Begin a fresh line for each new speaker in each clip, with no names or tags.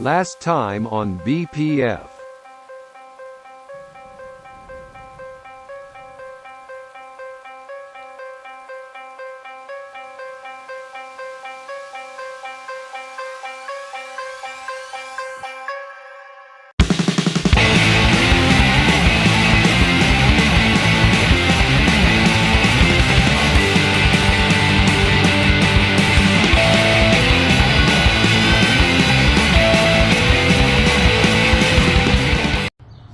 Last time on BPF.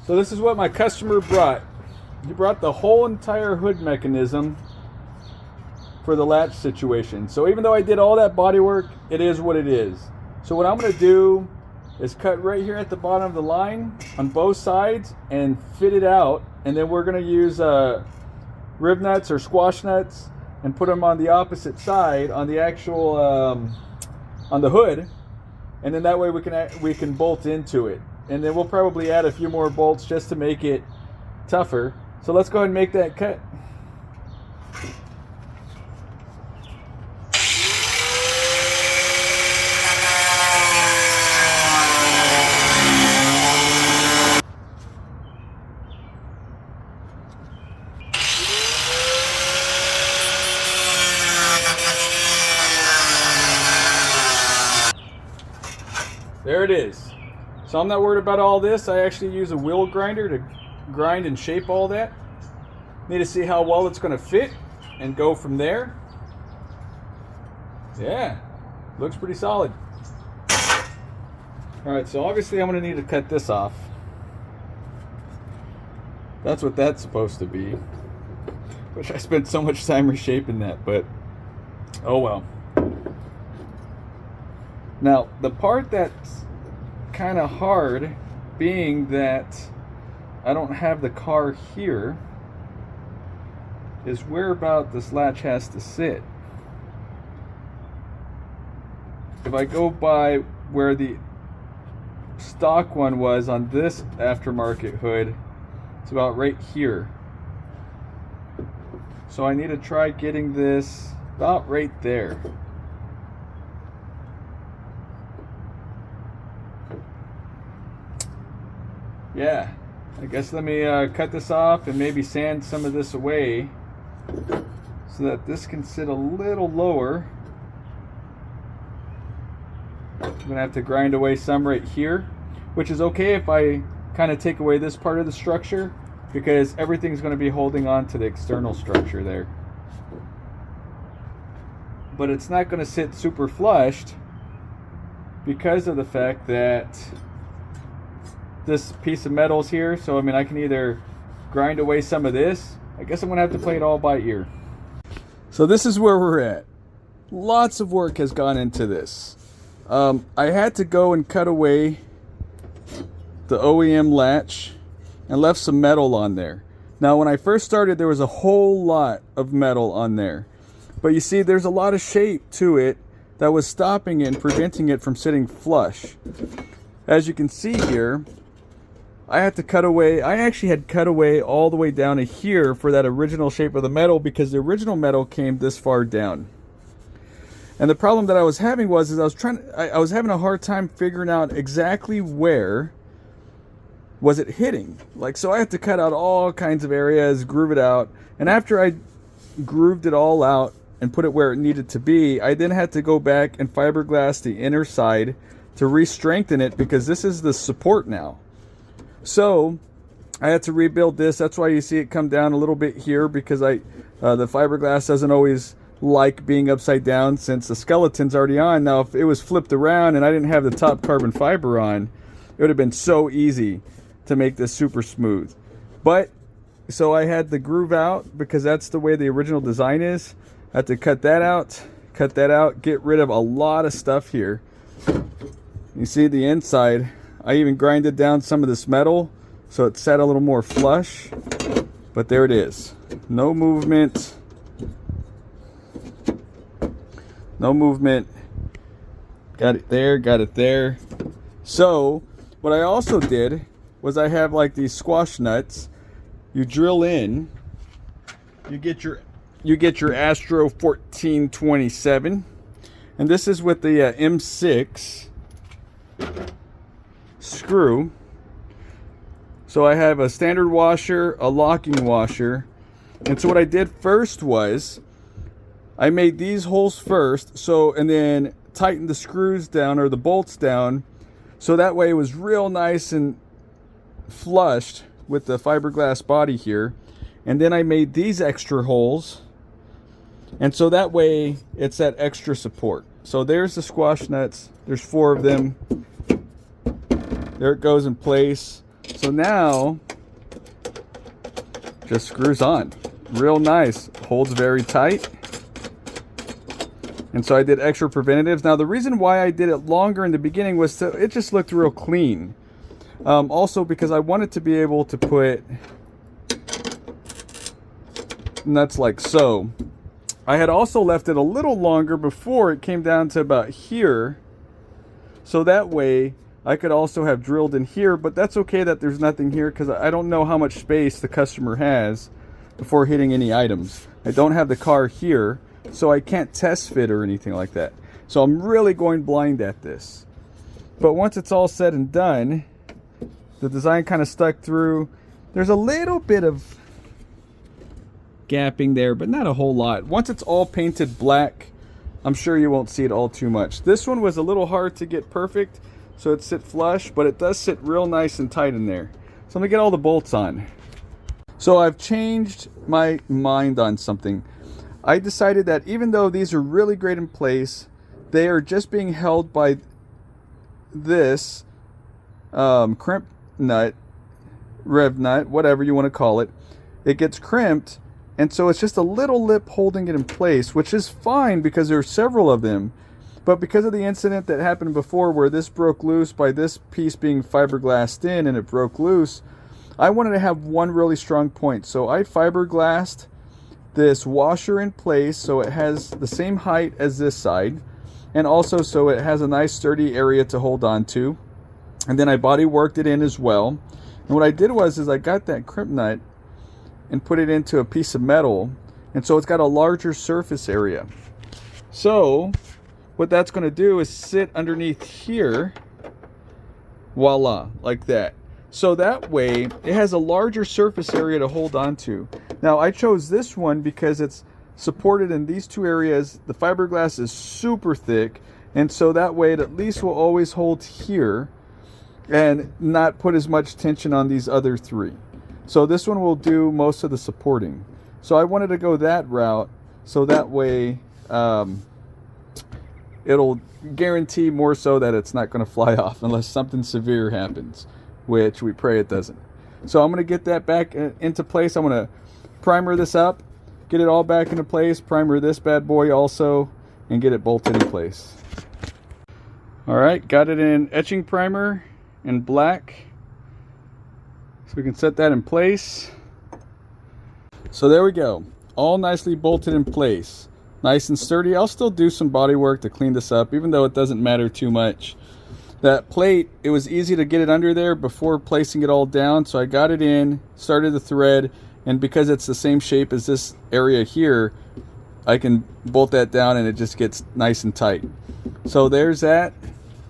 So this is what my customer brought. He brought the whole entire hood mechanism for the latch situation. So even though I did all that body work, it is what it is. So what I'm going to do is cut right here at the bottom of the line on both sides and fit it out. And then we're going to use rib nuts or squash nuts and put them on the opposite side on the actual on the hood. And then that way we can bolt into it. And then we'll probably add a few more bolts just to make it tougher. So let's go ahead and make that cut. There it is. So I'm not worried about all this. I actually use a wheel grinder to grind and shape all that. Need to see how well it's going to fit and go from there. Yeah, looks pretty solid. Alright, so obviously I'm going to need to cut this off. That's what that's supposed to be. Wish I spent so much time reshaping that, but oh well. Now, the part that's kind of hard, being that I don't have the car here, is where about this latch has to sit. If I go by where the stock one was on this aftermarket hood, it's about right here. So I need to try getting this about right there. Yeah, I guess let me cut this off and maybe sand some of this away so that this can sit a little lower. I'm going to have to grind away some right here, which is okay if I kind of take away this part of the structure, because everything's going to be holding on to the external structure there. But it's not going to sit super flushed because of the fact that this piece of metal's here. So I mean, I can either grind away some of this. I guess I'm gonna have to play it all by ear. So this is where we're at. Lots of work has gone into this. I had to go and cut away the OEM latch and left some metal on there. Now when I first started, there was a whole lot of metal on there, but you see there's a lot of shape to it that was stopping it and preventing it from sitting flush. As you can see here, I had to cut away, I actually had cut away all the way down to here for that original shape of the metal, because the original metal came this far down. And the problem that I was having was I was having a hard time figuring out exactly where was it hitting. Like, so I had to cut out all kinds of areas, groove it out, and after I grooved it all out and put it where it needed to be, I then had to go back and fiberglass the inner side to re-strengthen it, because this is the support now. So I had to rebuild this. That's why you see it come down a little bit here, because the fiberglass doesn't always like being upside down since the skeleton's already on. Now if it was flipped around and I didn't have the top carbon fiber on, it would have been so easy to make this super smooth. But so I had the groove out, because that's the way the original design is. I had to cut that out, get rid of a lot of stuff here. You see the inside, I even grinded down some of this metal so it sat a little more flush, but there it is. No movement. No movement. Got it there, got it there. So what I also did was I have like these squash nuts. You drill in, you get your Astro 1427, and this is with the M6. screw. So I have a standard washer, a locking washer. And so what I did first was I made these holes first, so, and then tightened the screws down or the bolts down, so that way it was real nice and flushed with the fiberglass body here. And then I made these extra holes, and so that way it's that extra support. So there's the squash nuts. There's 4 of them. There it goes in place. So now just screws on real nice, holds very tight. And so I did extra preventatives. Now the reason why I did it longer in the beginning was so it just looked real clean. Also because I wanted to be able to put nuts like so. I had also left it a little longer before it came down to about here, so that way I could also have drilled in here, but that's okay that there's nothing here because I don't know how much space the customer has before hitting any items. I don't have the car here, so I can't test fit or anything like that. So I'm really going blind at this. But once it's all said and done, the design kind of stuck through. There's a little bit of gapping there, but not a whole lot. Once it's all painted black, I'm sure you won't see it all too much. This one was a little hard to get perfect, so it sit flush, but it does sit real nice and tight in there. So I'm gonna get all the bolts on. So I've changed my mind on something. I decided that even though these are really great in place, they are just being held by this crimp nut, rev nut, whatever you want to call it. It gets crimped, and so it's just a little lip holding it in place, which is fine because there are several of them. But because of the incident that happened before where this broke loose by this piece being fiberglassed in and it broke loose, I wanted to have one really strong point. So I fiberglassed this washer in place so it has the same height as this side, and also so it has a nice sturdy area to hold on to. And then I body worked it in as well. And what I did was I got that crimp nut and put it into a piece of metal, and so it's got a larger surface area. So what that's going to do is sit underneath here, voila, like that. So that way it has a larger surface area to hold on to. Now I chose this one because it's supported in these 2 areas. The fiberglass is super thick, and so that way it at least will always hold here and not put as much tension on these other 3. So this one will do most of the supporting. So I wanted to go that route, so that way it'll guarantee more so that it's not going to fly off unless something severe happens, which we pray it doesn't. So I'm going to get that back into place. I'm going to primer this up, get it all back into place, primer this bad boy also, and get it bolted in place. All right, got it in etching primer in black. So we can set that in place. So there we go, all nicely bolted in place, nice and sturdy. I'll still do some body work to clean this up, even though it doesn't matter too much. That plate, it was easy to get it under there before placing it all down, so I got it in, started the thread, and because it's the same shape as this area here, I can bolt that down and it just gets nice and tight. So there's that.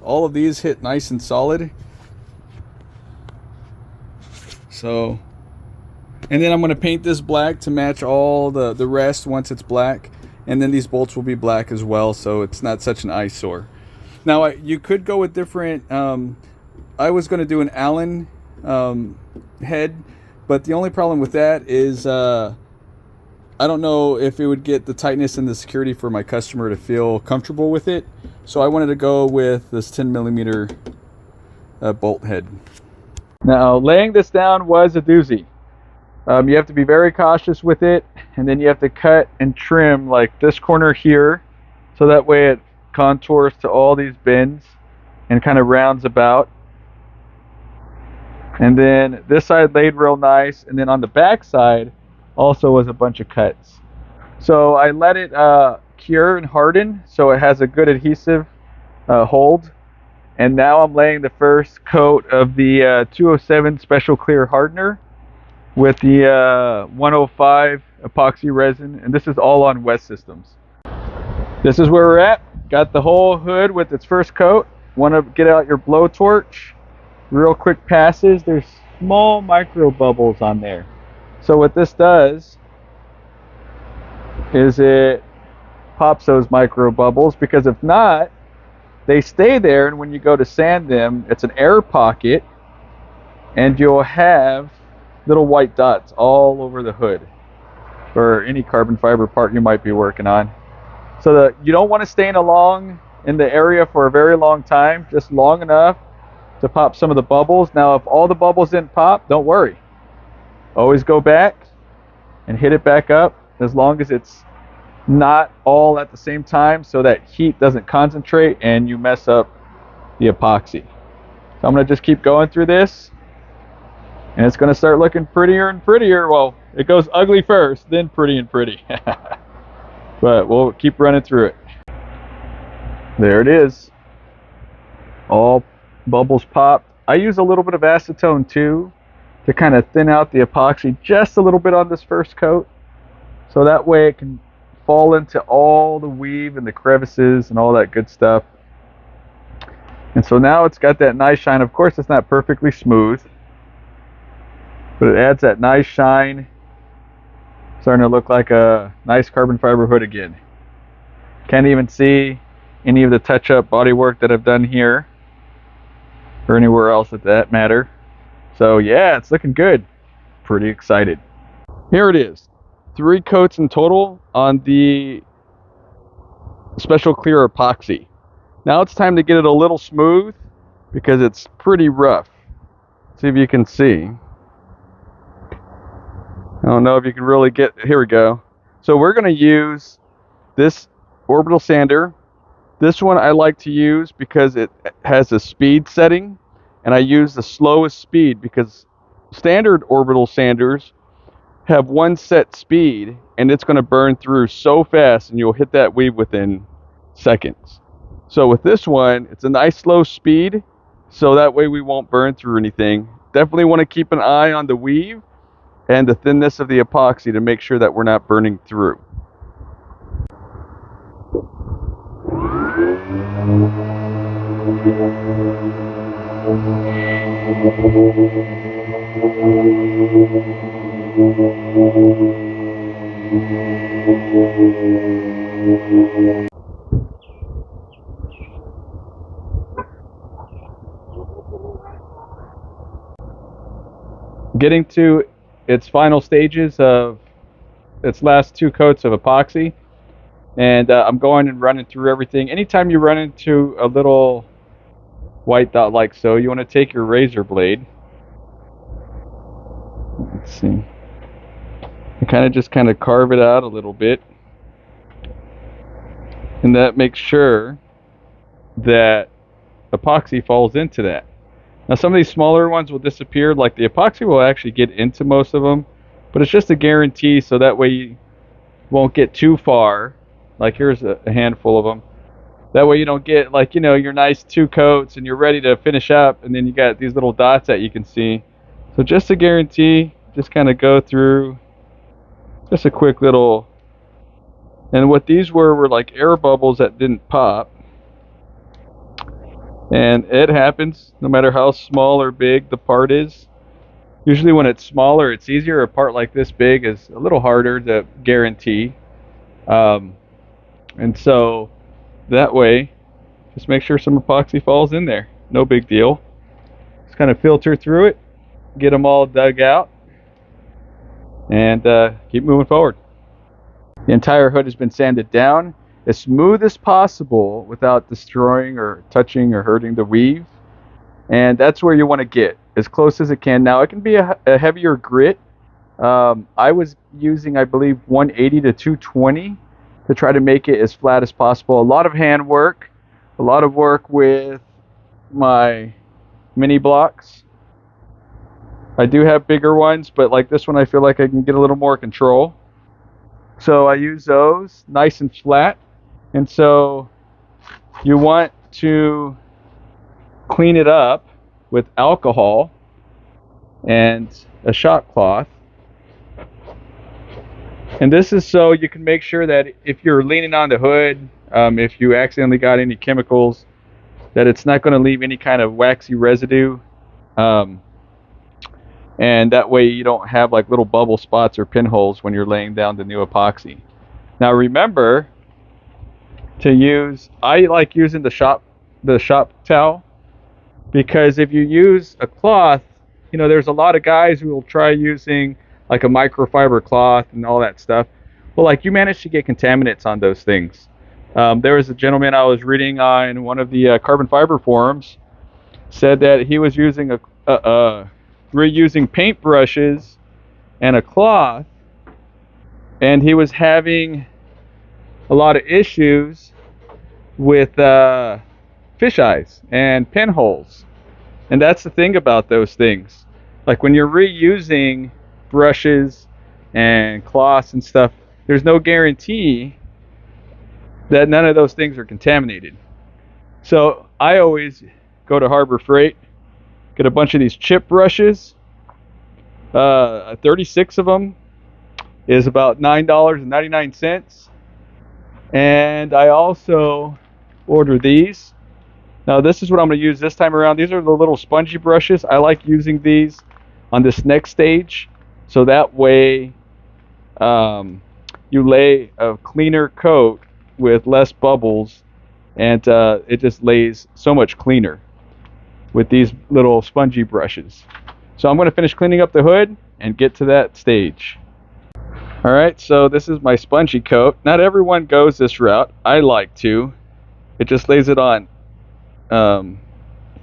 All of these hit nice and solid. So, and then I'm going to paint this black to match all the rest once it's black, and then these bolts will be black as well, so it's not such an eyesore. Now you could go with different, I was going to do an Allen head, but the only problem with that is I don't know if it would get the tightness and the security for my customer to feel comfortable with it, so I wanted to go with this 10mm bolt head. Now laying this down was a doozy. You have to be very cautious with it, and then you have to cut and trim like this corner here, so that way it contours to all these bends and kind of rounds about. And then this side laid real nice, and then on the back side also was a bunch of cuts. So I let it cure and harden so it has a good adhesive hold. And now I'm laying the first coat of the 207 Special Clear Hardener with the 105 epoxy resin, and this is all on West Systems. This is where we're at. Got the whole hood with its first coat. Want to get out your blowtorch real quick passes, there's small micro bubbles on there. So what this does is it pops those micro bubbles, because if not, they stay there, and when you go to sand them, it's an air pocket, and you'll have little white dots all over the hood or any carbon fiber part you might be working on. So that you don't want to stay in the area for a very long time, just long enough to pop some of the bubbles. Now, if all the bubbles didn't pop, don't worry. Always go back and hit it back up, as long as it's not all at the same time, so that heat doesn't concentrate and you mess up the epoxy. So I'm going to just keep going through this, and it's going to start looking prettier and prettier. Well, it goes ugly first, then pretty and pretty. But we'll keep running through it. There it is. All bubbles popped. I use a little bit of acetone too, to kind of thin out the epoxy just a little bit on this first coat, so that way it can fall into all the weave and the crevices and all that good stuff. And so now it's got that nice shine. Of course, it's not perfectly smooth, but it adds that nice shine, starting to look like a nice carbon fiber hood again. Can't even see any of the touch-up bodywork that I've done here or anywhere else at that matter. So yeah, it's looking good. Pretty excited. Here it is. 3 coats in total on the special clear epoxy. Now it's time to get it a little smooth, because it's pretty rough. See if you can see. I don't know if you can really get, here we go. So we're going to use this orbital sander. This one I like to use because it has a speed setting, and I use the slowest speed, because standard orbital sanders have one set speed, and it's going to burn through so fast, and you'll hit that weave within seconds. So with this one, it's a nice slow speed, so that way we won't burn through anything. Definitely want to keep an eye on the weave and the thinness of the epoxy to make sure that we're not burning through. Getting to its final stages of its last 2 coats of epoxy, and I'm going and running through everything. Anytime you run into a little white dot like so, you want to take your razor blade, let's see, and kind of carve it out a little bit, and that makes sure that epoxy falls into that. Now some of these smaller ones will disappear, like the epoxy will actually get into most of them, but it's just a guarantee, so that way you won't get too far. Like here's a handful of them. That way you don't get, like, you know, your nice 2 coats and you're ready to finish up, and then you got these little dots that you can see. So just a guarantee, just kind of go through just a quick little, and what these were like air bubbles that didn't pop. And it happens no matter how small or big the part is. Usually when it's smaller, it's easier. A part like this big is a little harder to guarantee. And so that way, just make sure some epoxy falls in there. No big deal. Just kind of filter through it, get them all dug out, and keep moving forward. The entire hood has been sanded down as smooth as possible without destroying or touching or hurting the weave. And that's where you want to get, as close as it can. Now it can be a heavier grit. I was using, I believe, 180 to 220 to try to make it as flat as possible. A lot of hand work, a lot of work with my mini blocks. I do have bigger ones, but like this one, I feel like I can get a little more control. So I use those nice and flat. And so you want to clean it up with alcohol and a shop cloth. And this is so you can make sure that if you're leaning on the hood, if you accidentally got any chemicals, that it's not going to leave any kind of waxy residue Um, and that way you don't have like little bubble spots or pinholes when you're laying down the new epoxy. Now remember to use, I like using the shop towel, because if you use a cloth, there's a lot of guys who will try using like a microfiber cloth and all that stuff. Well, like, you manage to get contaminants on those things. There was a gentleman I was reading on one of the carbon fiber forums, said that he was using reusing paintbrushes and a cloth, and he was having a lot of issues with fish eyes and pinholes. And that's the thing about those things. Like, when you're reusing brushes and cloths and stuff, there's no guarantee that none of those things are contaminated. So I always go to Harbor Freight, get a bunch of these chip brushes. 36 of them is about $9.99. And I also order these. Now, this is what I'm going to use this time around. These are the little spongy brushes. I like using these on this next stage, so that way you lay a cleaner coat with less bubbles, and it just lays so much cleaner with these little spongy brushes. So I'm going to finish cleaning up the hood and get to that stage. Alright, so this is my spongy coat. Not everyone goes this route. I like to. It just lays it on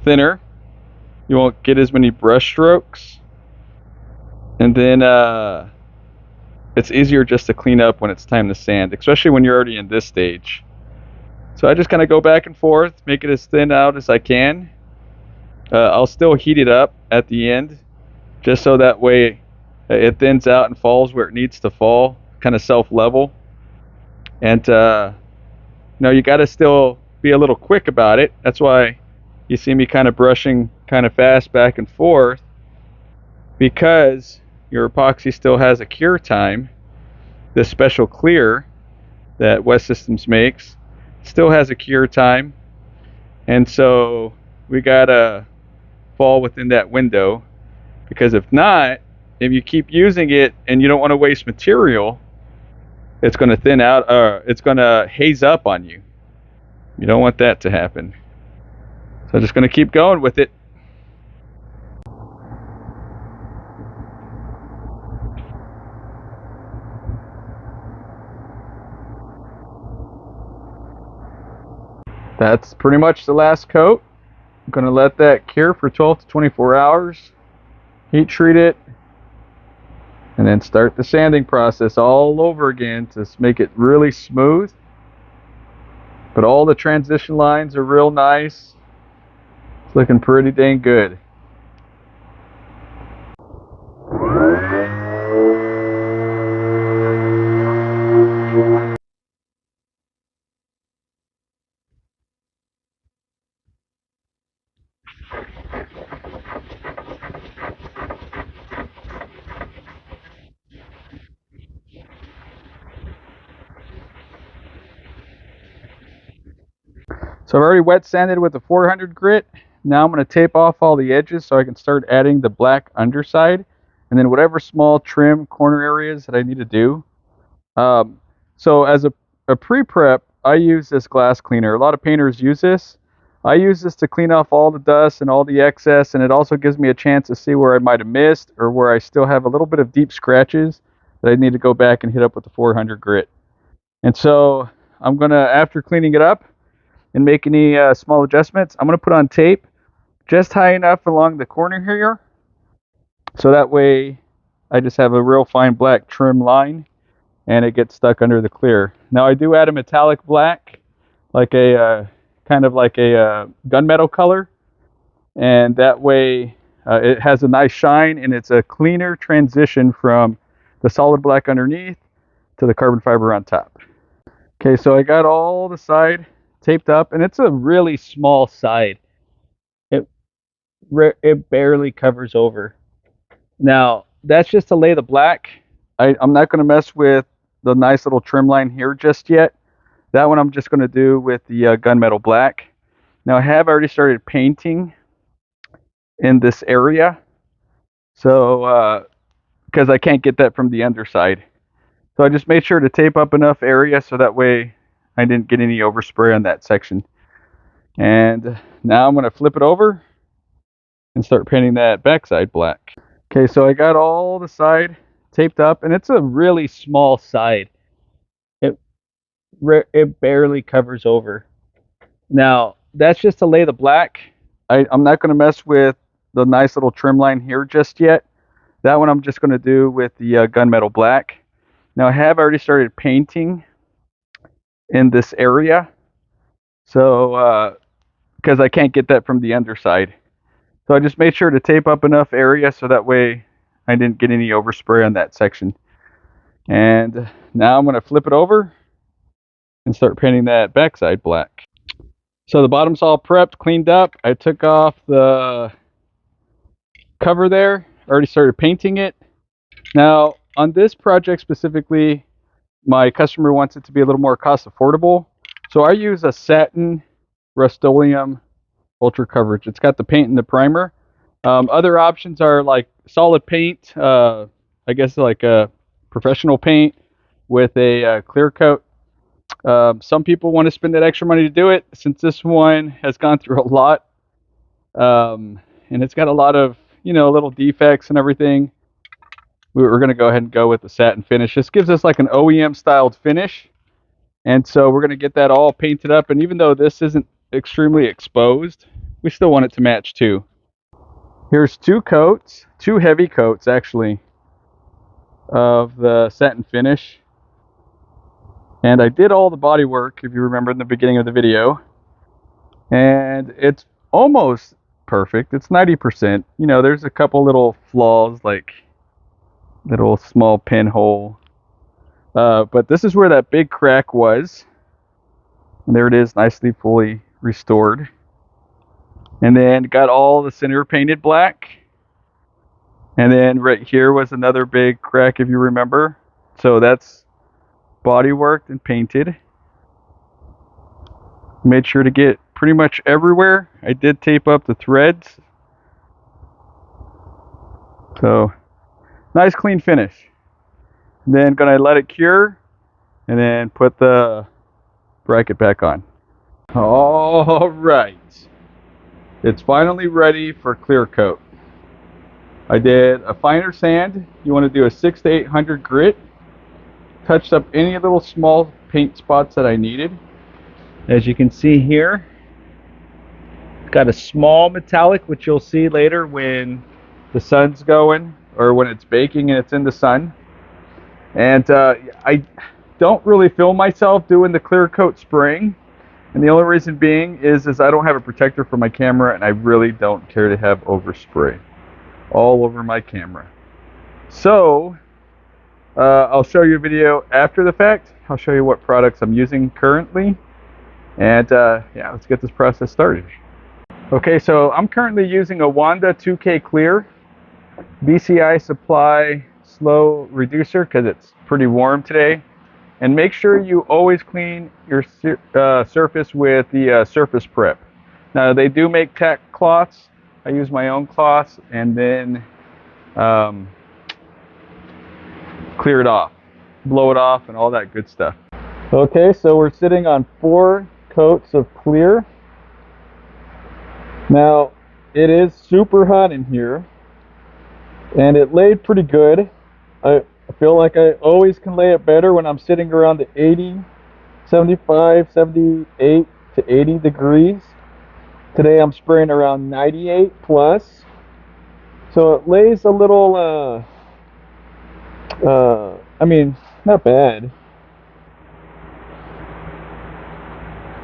thinner. You won't get as many brush strokes. And then it's easier just to clean up when it's time to sand, especially when you're already in this stage. So I just kind of go back and forth, make it as thin out as I can. I'll still heat it up at the end, just so that way it thins out and falls where it needs to fall, kind of self-level. And you got to still be a little quick about it. That's why you see me kind of brushing kind of fast back and forth, because your epoxy still has a cure time. This special clear that West Systems makes still has a cure time, and so we gotta fall within that window, because if not, if you keep using it and you don't want to waste material, it's going to thin out, or it's going to haze up on you. You don't want that to happen. So I'm just going to keep going with it. That's pretty much the last coat. I'm going to let that cure for 12 to 24 hours, heat treat it, and then start the sanding process all over again to make it really smooth. But all the transition lines are real nice. It's looking pretty dang good. So I've already wet sanded with the 400 grit. Now I'm going to tape off all the edges so I can start adding the black underside, and then whatever small trim corner areas that I need to do. So as a pre-prep, I use this glass cleaner. A lot of painters use this. I use this to clean off all the dust and all the excess, and it also gives me a chance to see where I might have missed, or where I still have a little bit of deep scratches that I need to go back and hit up with the 400 grit. And so I'm going to, after cleaning it up and make any small adjustments, I'm going to put on tape just high enough along the corner here, so that way I just have a real fine black trim line and it gets stuck under the clear. Now I do add a metallic black, like a kind of like a gunmetal color, and that way it has a nice shine, and it's a cleaner transition from the solid black underneath to the carbon fiber on top. Okay, so I got all the side taped up, and it's a really small side. It barely covers over. Now that's just to lay the black. I'm not going to mess with the nice little trim line here just yet. That one I'm just going to do with the gunmetal black. Now I have already started painting in this area. So, because I can't get that from the underside. So I just made sure to tape up enough area so that way I didn't get any overspray on that section. And now I'm going to flip it over and start painting that backside black. Okay, so I got all the side taped up, and it's a really small side. It barely covers over. Now, that's just to lay the black. I'm not going to mess with the nice little trim line here just yet. That one I'm just going to do with the gunmetal black. Now, I have already started painting in this area. So, because I can't get that from the underside. So I just made sure to tape up enough area so that way I didn't get any overspray on that section. And now I'm going to flip it over and start painting that backside black. So the bottom's all prepped, cleaned up. I took off the cover there, already started painting it. Now on this project specifically, my customer wants it to be a little more cost affordable. So I use a satin Rust-Oleum ultra coverage. It's got the paint and the primer. Other options are like solid paint, I guess like a professional paint with a clear coat. Some people want to spend that extra money to do it. Since this one has gone through a lot, and it's got a lot of, little defects and everything, we're going to go ahead and go with the satin finish. This gives us like an OEM styled finish. And so we're going to get that all painted up. And even though this isn't extremely exposed, we still want it to match too. Here's two heavy coats actually, of the satin finish. And I did all the body work, if you remember in the beginning of the video. And it's almost perfect. It's 90%. There's a couple little flaws, like little small pinhole. But this is where that big crack was. And there it is, nicely fully restored. And then got all the center painted black. And then right here was another big crack, if you remember. So that's body worked and painted. Made sure to get pretty much everywhere. I did tape up the threads. So nice clean finish. And then gonna let it cure and then put the bracket back on. All right. It's finally ready for clear coat. I did a finer sand. You want to do a 600 to 800 grit. Touched up any little small paint spots that I needed. As you can see here, got a small metallic, which you'll see later when the sun's going or when it's baking and it's in the sun. And I don't really film myself doing the clear coat spraying. And the only reason being is I don't have a protector for my camera, and I really don't care to have overspray all over my camera. So I'll show you a video after the fact. I'll show you what products I'm using currently. And yeah, let's get this process started. Okay, so I'm currently using a Wanda 2K Clear BCI Supply Slow Reducer because it's pretty warm today. And make sure you always clean your surface with the surface prep. Now they do make tack cloths. I use my own cloths and then clear it off, blow it off, and all that good stuff. Okay, so we're sitting on 4 coats of clear. Now it is super hot in here, and it laid pretty good. I feel like I always can lay it better when I'm sitting around the 80, 75, 78 to 80 degrees. Today I'm spraying around 98 plus. So it lays a little, I mean, not bad.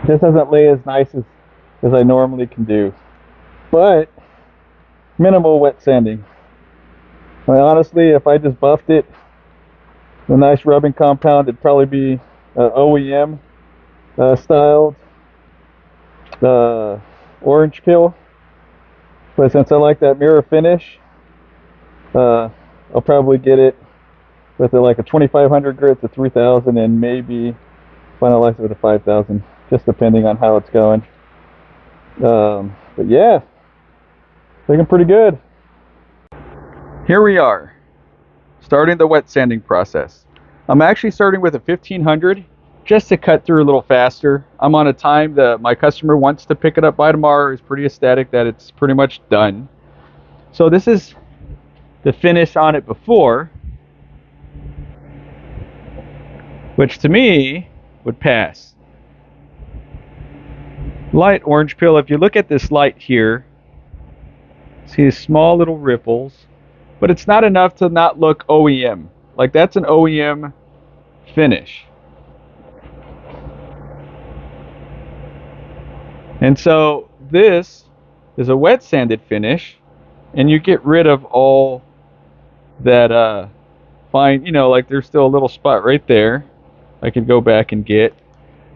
It just doesn't lay as nice as I normally can do. But minimal wet sanding. I mean, honestly, if I just buffed it, the nice rubbing compound, it'd probably be OEM styled orange peel. But since I like that mirror finish, I'll probably get it with like a 2500 grit to 3000 and maybe finalize it with a 5000, just depending on how it's going. But yeah, Looking pretty good. Here we are, starting the wet sanding process. I'm actually starting with a 1500 just to cut through a little faster. I'm on a time that my customer wants to pick it up by tomorrow. He's pretty ecstatic that it's pretty much done. So this is the finish on it before, which to me would pass. Light orange peel. If you look at this light here, see these small little ripples, but it's not enough to not look OEM. Like that's an OEM finish. And so this is a wet sanded finish, and you get rid of all that fine, like there's still a little spot right there I could go back and get.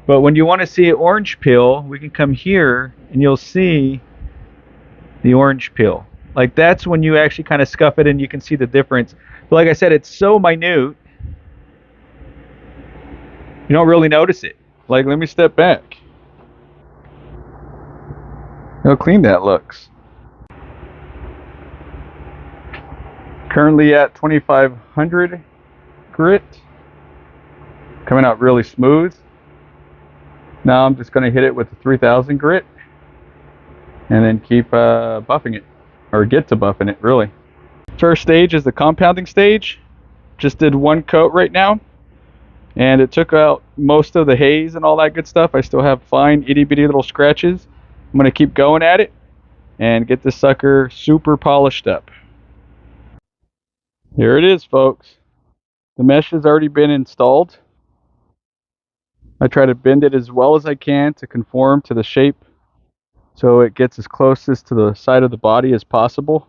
But when you want to see orange peel, we can come here and you'll see the orange peel. Like that's when you actually kind of scuff it and you can see the difference. But like I said, it's so minute, you don't really notice it. Like, let me step back. Look how clean that looks. Currently at 2500 grit. Coming out really smooth. Now I'm just going to hit it with the 3000 grit and then keep buffing it, or get to buffing it really. First stage is the compounding stage. Just did one coat right now, and it took out most of the haze and all that good stuff. I still have fine itty bitty little scratches. I'm going to keep going at it and get this sucker super polished up. Here it is, folks. The mesh has already been installed. I try to bend it as well as I can to conform to the shape so it gets as closest to the side of the body as possible.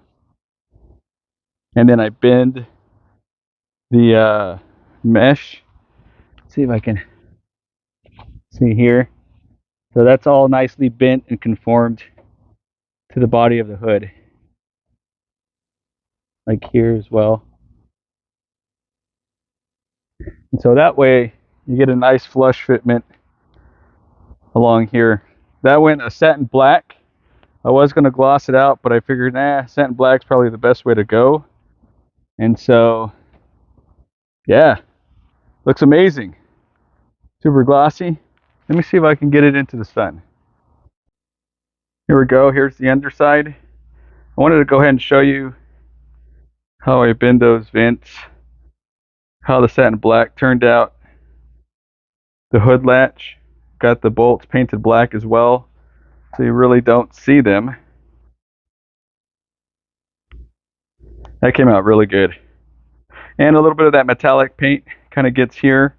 And then I bend the mesh. Let's see if I can see here. So that's all nicely bent and conformed to the body of the hood. Like here as well. And so that way you get a nice flush fitment along here. That went a satin black. I was going to gloss it out, but I figured, satin black's probably the best way to go. And so, yeah, looks amazing. Super glossy. Let me see if I can get it into the sun. Here we go. Here's the underside. I wanted to go ahead and show you how I bend those vents, how the satin black turned out. The hood latch got the bolts painted black as well, so you really don't see them. That came out really good. And a little bit of that metallic paint kind of gets here,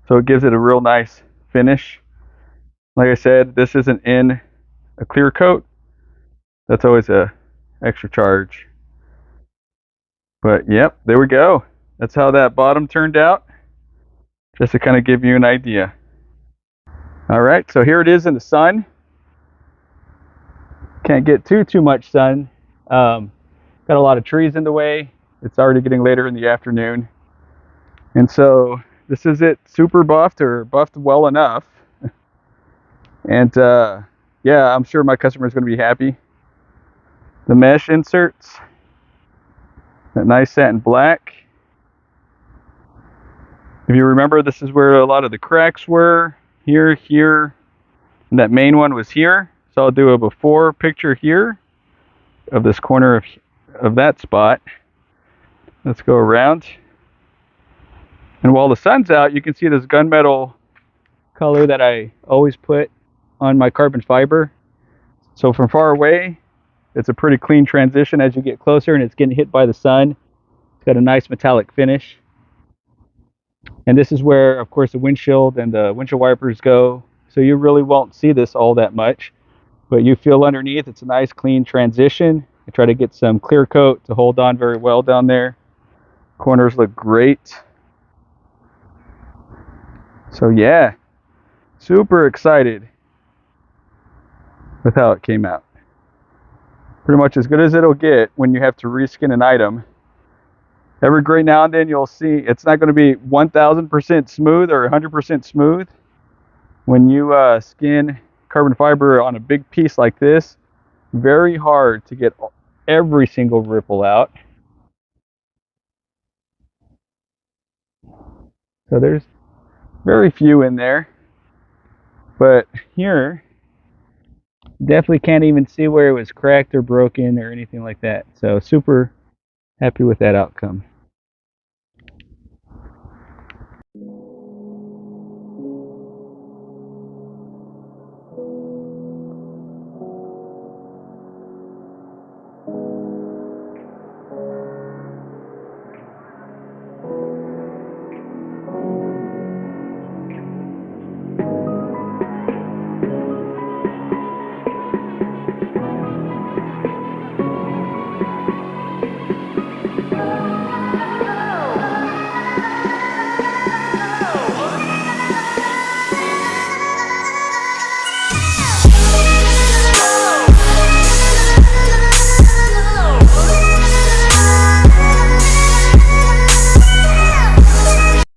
so it gives it a real nice finish. Like I said, this isn't in a clear coat. That's always a extra charge. But yep, there we go. That's how that bottom turned out, just to kind of give you an idea. All right, so here it is in the sun. Can't get too much sun. Got a lot of trees in the way. It's already getting later in the afternoon. And so this is it, super buffed, or buffed well enough. And yeah, I'm sure my customer is going to be happy. The mesh inserts, that nice satin black. If you remember, this is where a lot of the cracks were. Here, and that main one was here. So I'll do a before picture here of this corner of that spot. Let's go around. And while the sun's out, you can see this gunmetal color that I always put on my carbon fiber. So from far away, it's a pretty clean transition. As you get closer and it's getting hit by the sun, it's got a nice metallic finish. And this is where, of course, the windshield and the windshield wipers go. So you really won't see this all that much, but you feel underneath, it's a nice clean transition. I try to get some clear coat to hold on very well down there. Corners look great. So yeah, super excited with how it came out. Pretty much as good as it'll get when you have to reskin an item. Every great now and then you'll see it's not going to be 1000% smooth or 100% smooth. When you skin carbon fiber on a big piece like this, very hard to get every single ripple out. So there's very few in there, but here definitely can't even see where it was cracked or broken or anything like that. So super happy with that outcome.